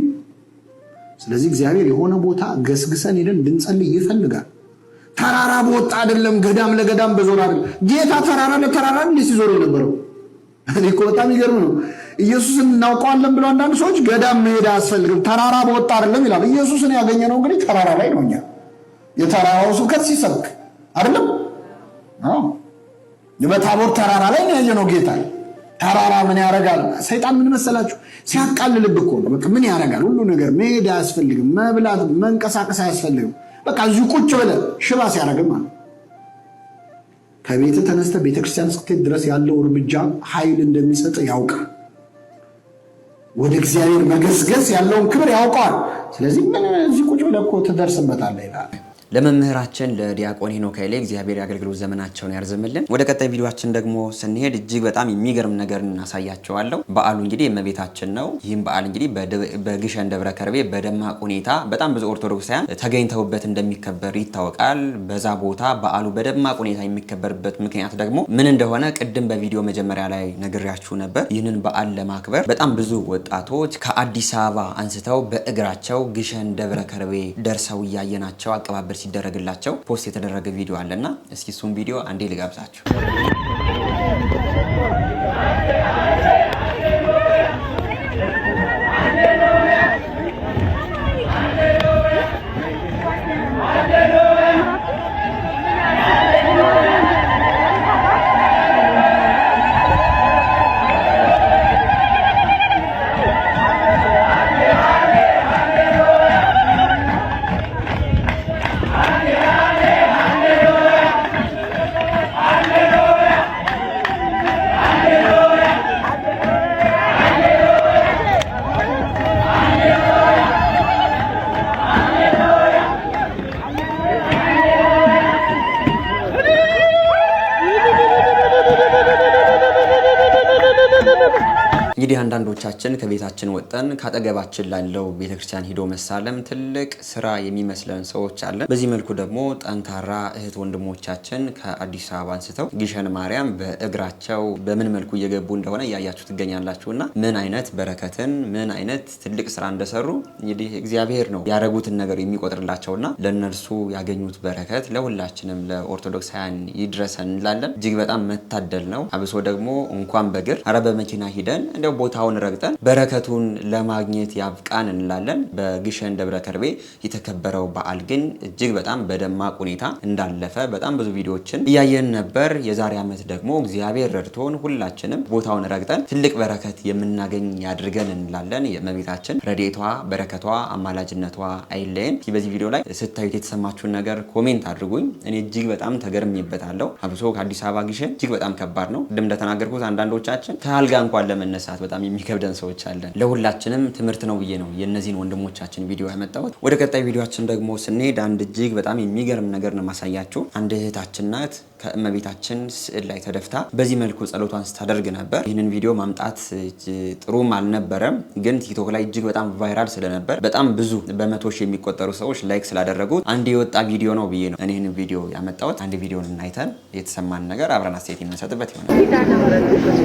ስለዚህ እግዚአብሔር የሆነ ቦታ ገስግሰን ሄደን እንድንጸልይ ይፈልጋል። ተራራ በወጣ አይደለም፣ ገዳም ለገዳም በዞር አይደለም። ጌታ ተራራ ለተራራ እንዴት ሲዞር የነበረው? እኔ እኮ በጣም ይገርም ነው። ኢየሱስን እናውቀዋለን ብለው አንዳንድ ሰዎች ገዳም መሄድ አያስፈልግም ተራራ በወጣ አይደለም ይላል። ኢየሱስን ያገኘነው እንግዲህ ተራራ ላይ ነው። እኛ የተራራው ስብከት ሲሰብክ አይደለም? አዎ በታቦር ተራራ ላይ ነው ያየነው ጌታ። ተራራ ምን ያደርጋል? ሰይጣን ምን መሰላችሁ? ሲያቃልልብ እኮ ነው። በቃ ምን ያደርጋል? ሁሉ ነገር መሄድ አያስፈልግም፣ መብላት መንቀሳቀስ አያስፈልግም። በቃ እዚሁ ቁጭ ብለህ ሽባ ሲያደርግም ማለት ከቤት ተነስተ ቤተክርስቲያን እስክትሄድ ድረስ ያለው እርምጃ ኃይል እንደሚሰጥ ያውቃል። ወደ እግዚአብሔር መገስገስ ያለውን ክብር ያውቀዋል። ስለዚህ ምን እዚህ ቁጭ ብለህ እኮ ትደርስበታለህ ይላል። ለመምህራችን ለዲያቆን ሄኖክ ኃይሌ እግዚአብሔር ያገልግሎት ዘመናቸውን ያርዝምልን። ወደ ቀጣይ ቪዲዮአችን ደግሞ ስንሄድ እጅግ በጣም የሚገርም ነገር እናሳያቸዋለሁ። በዓሉ እንግዲህ የእመቤታችን ነው። ይህም በዓል እንግዲህ በግሸን ደብረ ከርቤ በደማቅ ሁኔታ በጣም ብዙ ኦርቶዶክሳውያን ተገኝተውበት እንደሚከበር ይታወቃል። በዛ ቦታ በዓሉ በደማቅ ሁኔታ የሚከበርበት ምክንያት ደግሞ ምን እንደሆነ ቅድም በቪዲዮ መጀመሪያ ላይ ነግሬያችሁ ነበር። ይህንን በዓል ለማክበር በጣም ብዙ ወጣቶች ከአዲስ አበባ አንስተው በእግራቸው ግሸን ደብረ ከርቤ ደርሰው እያየናቸው አቀባበል ሲደረግላቸው ፖስት የተደረገ ቪዲዮ አለና እስኪ እሱን ቪዲዮ አንዴ ልጋብዛችሁ። እንግዲህ አንዳንዶቻችን ከቤታችን ወጠን ካጠገባችን ላለው ቤተክርስቲያን ሄዶ መሳለም ትልቅ ስራ የሚመስለን ሰዎች አለን። በዚህ መልኩ ደግሞ ጠንካራ እህት ወንድሞቻችን ከአዲስ አበባ አንስተው ግሸን ማርያም በእግራቸው በምን መልኩ እየገቡ እንደሆነ እያያችሁ ትገኛላችሁና ምን አይነት በረከትን ምን አይነት ትልቅ ስራ እንደሰሩ እንግዲህ እግዚአብሔር ነው ያረጉትን ነገር የሚቆጥርላቸውና ለነርሱ ያገኙት በረከት ለሁላችንም ለኦርቶዶክሳውያን ይድረሰን እንላለን። እጅግ በጣም መታደል ነው። አብሶ ደግሞ እንኳን በእግር አረ በመኪና ሂደን እንደው ቦታውን ረግጠን በረከቱን ለማግኘት ያብቃን እንላለን። በግሸን ደብረ ከርቤ የተከበረው በዓል ግን እጅግ በጣም በደማቅ ሁኔታ እንዳለፈ በጣም ብዙ ቪዲዮዎችን እያየን ነበር። የዛሬ ዓመት ደግሞ እግዚአብሔር ረድቶን ሁላችንም ቦታውን ረግጠን ትልቅ በረከት የምናገኝ ያድርገን እንላለን። የእመቤታችን ረድኤቷ በረከቷ አማላጅነቷ አይለየን። በዚህ ቪዲዮ ላይ ስታዩት የተሰማችሁን ነገር ኮሜንት አድርጉኝ። እኔ እጅግ በጣም ተገርሜበታለሁ። አብሶ ከአዲስ አበባ ግሸን እጅግ በጣም ከባድ ነው። ቅድም እንደተናገርኩት አንዳንዶቻችን ከአልጋ እንኳን ለመነሳት በጣም የሚከብደን ሰዎች አለን። ለሁላችንም ትምህርት ነው ብዬ ነው የነዚህን ወንድሞቻችን ቪዲዮ ያመጣሁት። ወደ ቀጣይ ቪዲዮአችን ደግሞ ስንሄድ አንድ እጅግ በጣም የሚገርም ነገር ነው ማሳያችሁ። አንድ እህታችን ናት ከእመቤታችን ስዕል ላይ ተደፍታ በዚህ መልኩ ጸሎቷን ስታደርግ ነበር። ይህንን ቪዲዮ ማምጣት ጥሩም አልነበረም፣ ግን ቲክቶክ ላይ እጅግ በጣም ቫይራል ስለነበር በጣም ብዙ በመቶ ሺህ የሚቆጠሩ ሰዎች ላይክ ስላደረጉት አንድ የወጣ ቪዲዮ ነው ብዬ ነው እኔ ይህንን ቪዲዮ ያመጣሁት። አንድ ቪዲዮን እናይተን የተሰማን ነገር አብረን አስተያየት የምንሰጥበት ይሆናል።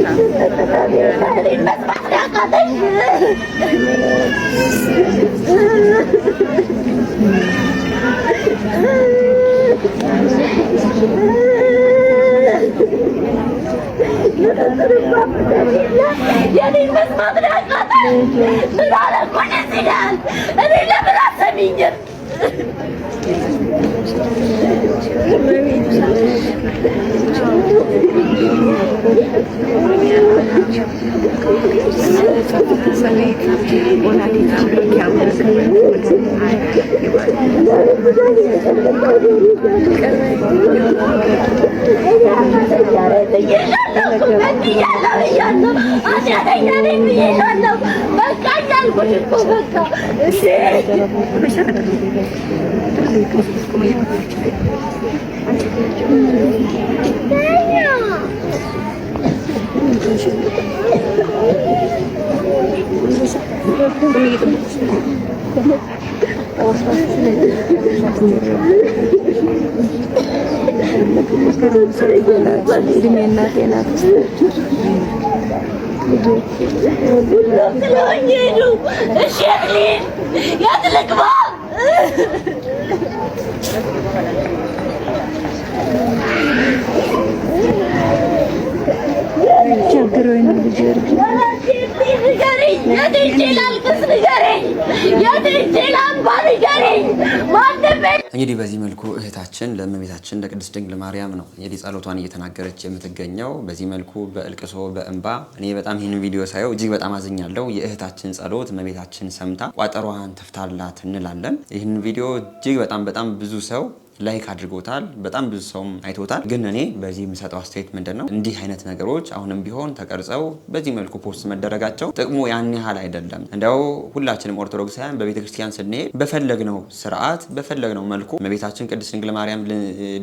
እንግዲህ በዚህ መልኩ እህታችን ለእመቤታችን ለቅድስት ድንግል ማርያም ነው እንግዲህ ጸሎቷን እየተናገረች የምትገኘው። በዚህ መልኩ በእልቅሶ በእንባ እኔ በጣም ይህን ቪዲዮ ሳየው እጅግ በጣም አዝኛለሁ። የእህታችን ጸሎት እመቤታችን ሰምታ ቋጠሯን ትፍታላት እንላለን። ይህን ቪዲዮ እጅግ በጣም ብዙ ሰው ላይክ አድርጎታል፣ በጣም ብዙ ሰውም አይቶታል። ግን እኔ በዚህ የምሰጠው አስተያየት ምንድነው እንዲህ አይነት ነገሮች አሁንም ቢሆን ተቀርጸው በዚህ መልኩ ፖስት መደረጋቸው ጥቅሙ ያን ያህል አይደለም። እንደው ሁላችንም ኦርቶዶክሳውያን በቤተክርስቲያን ስንሄድ በፈለግነው ስርዓት በፈለግነው መልኩ እመቤታችን ቅድስት ድንግል ማርያም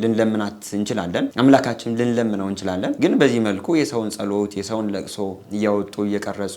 ልንለምናት እንችላለን፣ አምላካችን ልንለምነው እንችላለን። ግን በዚህ መልኩ የሰውን ጸሎት የሰውን ለቅሶ እያወጡ እየቀረጹ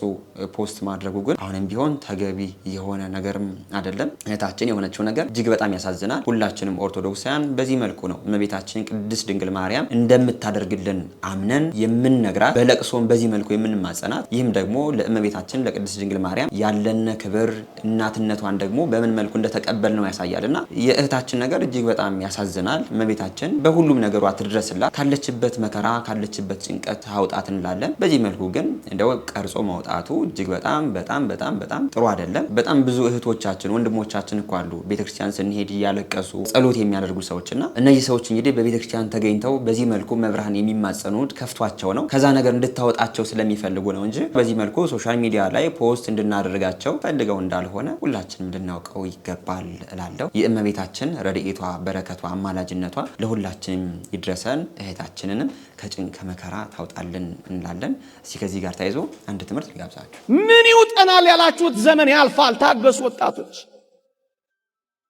ፖስት ማድረጉ ግን አሁንም ቢሆን ተገቢ የሆነ ነገርም አይደለም። እህታችን የሆነችው ነገር እጅግ በጣም ያሳዝናል። ሁላችንም ኦርቶዶክሳውያን በዚህ መልኩ ነው እመቤታችን ቅድስት ድንግል ማርያም እንደምታደርግልን አምነን የምንነግራት፣ በለቅሶም በዚህ መልኩ የምንማጸናት። ይህም ደግሞ ለእመቤታችን ለቅድስት ድንግል ማርያም ያለን ክብር እናትነቷን ደግሞ በምን መልኩ እንደተቀበልነው ያሳያልና የእህታችን ነገር እጅግ በጣም ያሳዝናል። እመቤታችን በሁሉም ነገሯ ትድረስላት፣ ካለችበት መከራ ካለችበት ጭንቀት አውጣት እንላለን። በዚህ መልኩ ግን እንደው ቀርጾ ማውጣቱ እጅግ በጣም በጣም በጣም በጣም ጥሩ አይደለም። በጣም ብዙ እህቶቻችን ወንድሞቻችን እኮ አሉ ቤተክርስቲያን ስንሄድ እያለቀሱ ጸሎት የሚያደርጉ ሰዎችና እነዚህ ሰዎች እንግዲህ በቤተክርስቲያን ተገኝተው በዚህ መልኩ መብርሃን የሚማጸኑት ከፍቷቸው ነው፣ ከዛ ነገር እንድታወጣቸው ስለሚፈልጉ ነው እንጂ በዚህ መልኩ ሶሻል ሚዲያ ላይ ፖስት እንድናደርጋቸው ፈልገው እንዳልሆነ ሁላችንም ልናውቀው ይገባል እላለሁ። የእመቤታችን ረድኤቷ በረከቷ አማላጅነቷ ለሁላችንም ይድረሰን፣ እህታችንንም ከጭንቅ ከመከራ ታውጣልን እንላለን። እስኪ ከዚህ ጋር ተያይዞ አንድ ትምህርት ልጋብዛችሁ። ምን ይውጠናል ያላችሁት ዘመን ያልፋል፣ ታገሱ ወጣቶች።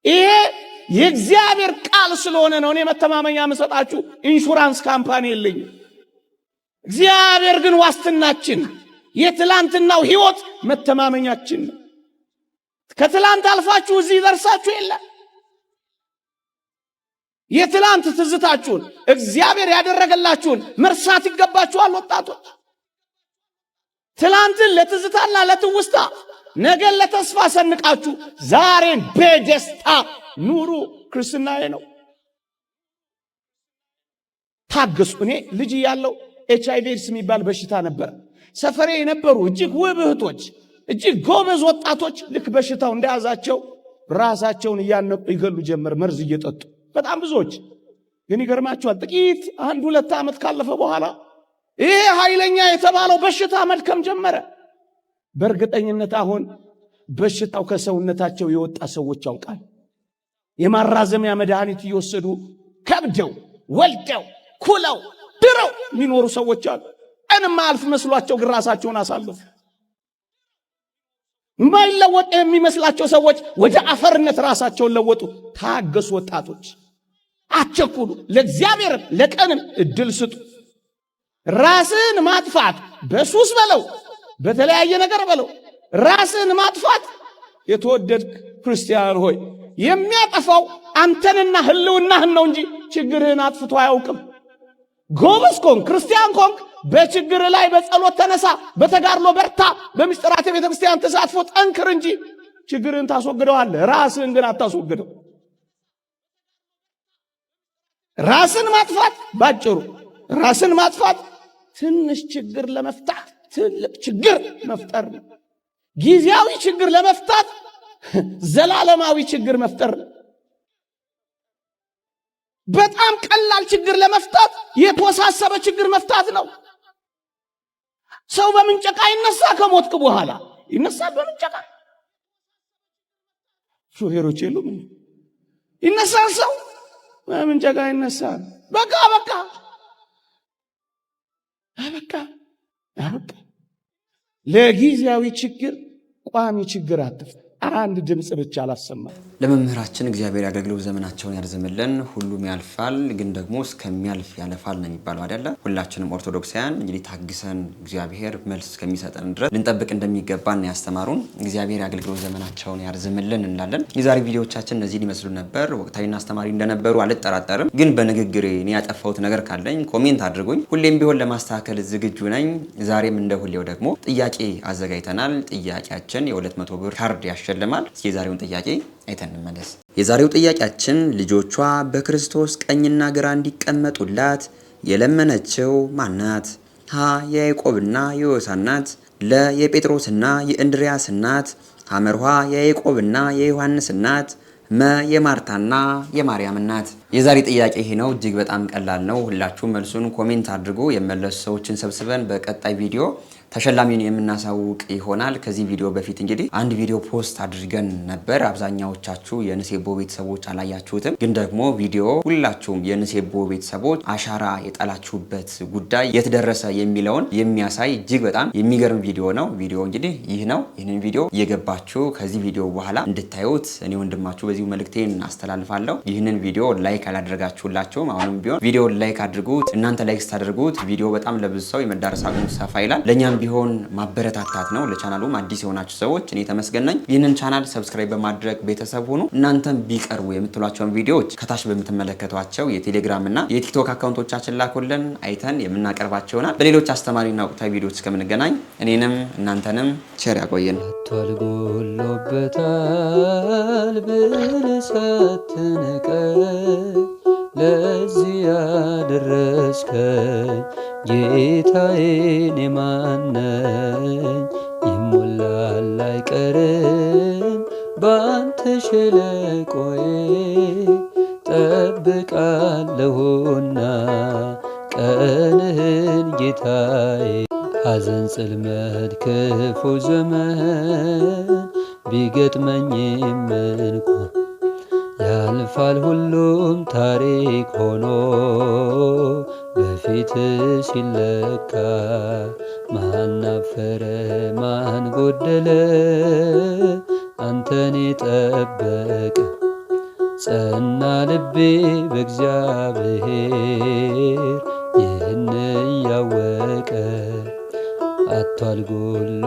ይሄ የእግዚአብሔር ቃል ስለሆነ ነው። እኔ መተማመኛ የምሰጣችሁ ኢንሹራንስ ካምፓኒ የለኝም። እግዚአብሔር ግን ዋስትናችን፣ የትላንትናው ህይወት መተማመኛችን ነው። ከትላንት አልፋችሁ እዚህ ደርሳችሁ የለ የትላንት ትዝታችሁን እግዚአብሔር ያደረገላችሁን መርሳት ይገባችኋል ወጣቶች። ትላንትን ለትዝታና ለትውስታ ነገን ለተስፋ ሰንቃችሁ ዛሬን በደስታ ኑሩ። ክርስትናዬ ነው። ታገሱ። እኔ ልጅ ያለው HIV ኤድስ የሚባል በሽታ ነበር። ሰፈሬ የነበሩ እጅግ ውብ እህቶች፣ እጅግ ጎበዝ ወጣቶች ልክ በሽታው እንደያዛቸው ራሳቸውን እያነቁ ይገሉ ጀመር፣ መርዝ እየጠጡ በጣም ብዙዎች። ግን ይገርማችኋል ጥቂት 1-2 ዓመት ካለፈ በኋላ ይሄ ኃይለኛ የተባለው በሽታ መድከም ጀመረ። በእርግጠኝነት አሁን በሽታው ከሰውነታቸው የወጣ ሰዎች ያውቃል። የማራዘሚያ መድኃኒት እየወሰዱ ከብደው ወልደው ኩለው ድረው የሚኖሩ ሰዎች አሉ። ቀንም አልፍ መስሏቸው ግን ራሳቸውን አሳልፉ። ማይለወጥ የሚመስላቸው ሰዎች ወደ አፈርነት ራሳቸውን ለወጡ። ታገሱ ወጣቶች፣ አትቸኩሉ። ለእግዚአብሔር ለቀንም እድል ስጡ። ራስን ማጥፋት በሱስ በለው በተለያየ ነገር በለው ራስን ማጥፋት የተወደድክ ክርስቲያን ሆይ የሚያጠፋው አንተንና ህልውናህን ነው እንጂ ችግርህን አጥፍቶ አያውቅም። ጎበዝ ኮንክ ክርስቲያን ኮንክ በችግር ላይ በጸሎት ተነሳ፣ በተጋድሎ በርታ፣ በምስጢራተ ቤተክርስቲያን ተሳትፎ ጠንክር እንጂ ችግርህን ታስወግደዋለህ። ራስህን ግን አታስወግደው። ራስን ማጥፋት ባጭሩ ራስን ማጥፋት ትንሽ ችግር ለመፍታት ትልቅ ችግር መፍጠር ነው። ጊዜያዊ ችግር ለመፍታት ዘላለማዊ ችግር መፍጠር ነው። በጣም ቀላል ችግር ለመፍታት የተወሳሰበ ችግር መፍታት ነው። ሰው በምንጨቃ ይነሳ፣ ከሞትክ በኋላ ይነሳል በምንጨቃ። ሾፌሮች የሉም ይነሳል፣ ሰው በምንጨቃ ይነሳል። በቃ በቃ በቃ በቃ ለጊዜያዊ ችግር ቋሚ ችግር አትፍታ። አንድ ድምጽ ብቻ አላሰማ። ለመምህራችን እግዚአብሔር ያገልግሎት ዘመናቸውን ያርዝምልን። ሁሉም ያልፋል፣ ግን ደግሞ እስከሚያልፍ ያለፋል ነው የሚባለው አይደለ? ሁላችንም ኦርቶዶክሳውያን እንግዲህ ታግሰን እግዚአብሔር መልስ እስከሚሰጠን ድረስ ልንጠብቅ እንደሚገባን ያስተማሩን። እግዚአብሔር ያገልግሎት ዘመናቸውን ያርዝምልን እንላለን። የዛሬ ቪዲዮዎቻችን እነዚህን ይመስሉ ነበር። ወቅታዊና አስተማሪ እንደነበሩ አልጠራጠርም። ግን በንግግሬ እኔ ያጠፋሁት ነገር ካለኝ ኮሜንት አድርጉኝ። ሁሌም ቢሆን ለማስተካከል ዝግጁ ነኝ። ዛሬም እንደ ሁሌው ደግሞ ጥያቄ አዘጋጅተናል። ጥያቄያችን የ200 ብር ካርድ ያሸልማል። የዛሬውን ጥያቄ አይተን እንመለስ። የዛሬው ጥያቄያችን ልጆቿ በክርስቶስ ቀኝና ግራ እንዲቀመጡላት የለመነችው ማናት? ሀ የያዕቆብና የዮሳ እናት፣ ለ የጴጥሮስና የእንድሪያስ እናት፣ ሐመርሃ የያዕቆብና የዮሐንስ እናት፣ መ የማርታና የማርያም እናት። የዛሬ ጥያቄ ይሄ ነው። እጅግ በጣም ቀላል ነው። ሁላችሁም መልሱን ኮሜንት አድርጉ። የመለሱ ሰዎችን ሰብስበን በቀጣይ ቪዲዮ ተሸላሚውን የምናሳውቅ ይሆናል። ከዚህ ቪዲዮ በፊት እንግዲህ አንድ ቪዲዮ ፖስት አድርገን ነበር። አብዛኛዎቻችሁ የንሴቦ ቤተሰቦች አላያችሁትም፣ ግን ደግሞ ቪዲዮ ሁላችሁም የንሴቦ ቤተሰቦች አሻራ የጣላችሁበት ጉዳይ የት ደረሰ የሚለውን የሚያሳይ እጅግ በጣም የሚገርም ቪዲዮ ነው። ቪዲዮ እንግዲህ ይህ ነው። ይህንን ቪዲዮ እየገባችሁ ከዚህ ቪዲዮ በኋላ እንድታዩት እኔ ወንድማችሁ በዚሁ መልእክቴን አስተላልፋለሁ። ይህንን ቪዲዮ ላይክ አላደረጋችሁላችሁም አሁንም ቢሆን ቪዲዮ ላይክ አድርጉት። እናንተ ላይክ ስታደርጉት ቪዲዮ በጣም ለብዙ ሰው የመዳረስ አቅሙ ሰፋ ይላል። ለኛም ቢሆን ማበረታታት ነው። ለቻናሉም አዲስ የሆናችሁ ሰዎች እኔ ተመስገን ነኝ። ይህንን ቻናል ሰብስክራይብ በማድረግ ቤተሰብ ሁኑ። እናንተም ቢቀርቡ የምትሏቸውን ቪዲዮዎች ከታች በምትመለከቷቸው የቴሌግራም እና የቲክቶክ አካውንቶቻችን ላኩልን፣ አይተን የምናቀርባቸው ይሆናል። በሌሎች አስተማሪና ወቅታዊ ቪዲዮዎች እስከምንገናኝ እኔንም እናንተንም ቸር ያቆየን። ጎሎበታል ብለህ ሳትንቀኝ ለዚህ ያደረስከኝ ጌታዬ እኔ ማን ነኝ? ይሞላል አይቀርም ባንተ ሸለቆዬ ጠብቃለሁና ቀንህን ጌታዬ። ሐዘን ጽልመት ክፉ ዘመን ቢገጥመኝም እንኳን ያልፋል ሁሉም ታሪክ ሆኖ በፊት ሲለካ። ማን አፈረ ማን ጎደለ አንተን የጠበቀ ጸና ልቤ በእግዚአብሔር ይህን እያወቀ አቷል ጎሎበታል